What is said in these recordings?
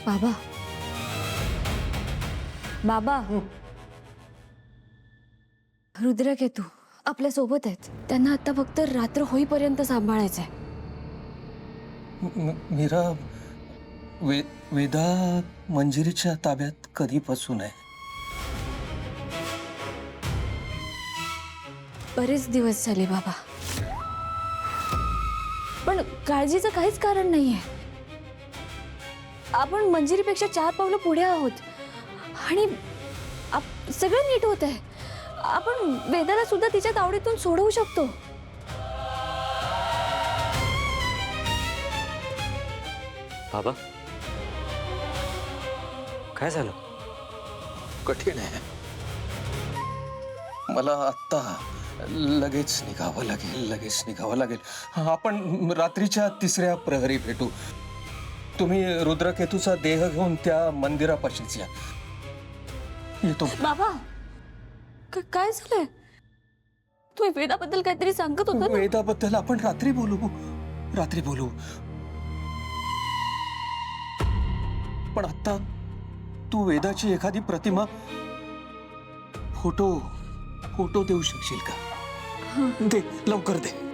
बाबा बाबा रुद्रकेतू आपल्या सोबत आहेत. त्यांना आता फक्त रात्र होईपर्यंत सांभाळायचंय. मीरा, वेदा मंजिरीच्या ताब्यात कधीपासून आहे? बरेच दिवस झाले बाबा, पण काळजीचं काहीच कारण नाहीये. आपण मंजिरीपेक्षा 4 पावलं पुढे आहोत आणि सगळं नीट होत आहे. आपण वेदाला सुद्धा तिच्या तावडीतून सोडवू शकतो. बाबा काय झालं? कठीण आहे. मला आत्ता लगेच निघावं लागेल. आपण रात्रीच्या 3ऱ्या प्रहरी भेटू. तुम्ही रुद्रकेतूचा देह घेऊन त्या मंदिरापाशीच या. येतो. बाबा काय झालंय? तुम्ही वेदाबद्दल काहीतरी सांगत होता ना? वेदाबद्दल आपण रात्री बोलू. पण आता तू वेदाची एखादी प्रतिमा, फोटो देऊ शकशील का? दे, लवकर दे.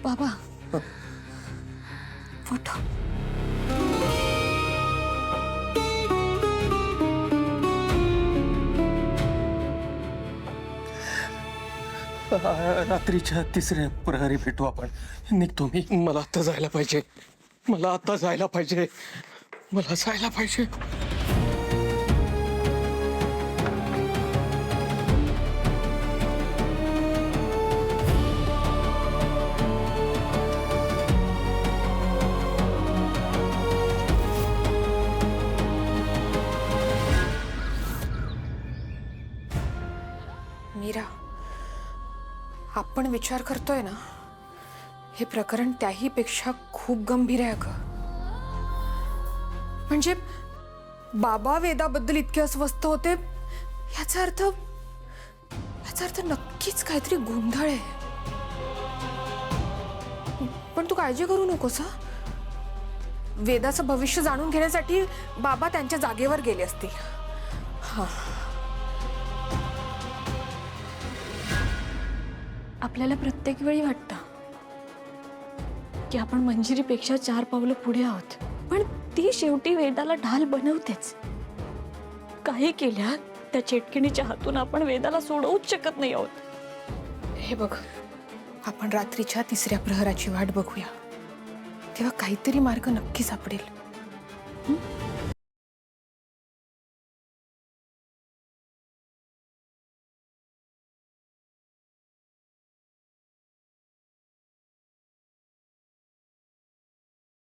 बाबा फोटो. रात्रीच्या 3ऱ्या प्रहरी भेटू आपण. निघतो मी. मला आता जायला पाहिजे. मीरा, आपण विचार करतोय ना, हे प्रकरण त्याही पेक्षा खूप गंभीर आहे अगं. म्हणजे बाबा वेदाबद्दल इतके अस्वस्थ होते, याचा अर्थ नक्कीच काहीतरी गोंधळ आहे. पण तू काळजी करू नकोस हा. वेदाचं भविष्य जाणून घेण्यासाठी बाबा त्यांच्या जागेवर गेले असतील. हा, आपल्याला प्रत्येक वेळी वाटतं की आपण मंजिरीपेक्षा 4 पावलं पुढे आहोत, पण ती शेवटी वेदाला ढाल बनवतेच. काही केल्या त्या चेटकिणीच्या हातून आपण वेदाला सोडवूच शकत नाही आहोत. हे बघ, आपण रात्रीच्या 3ऱ्या प्रहराची वाट बघूया. तेव्हा काहीतरी मार्ग नक्की सापडेल.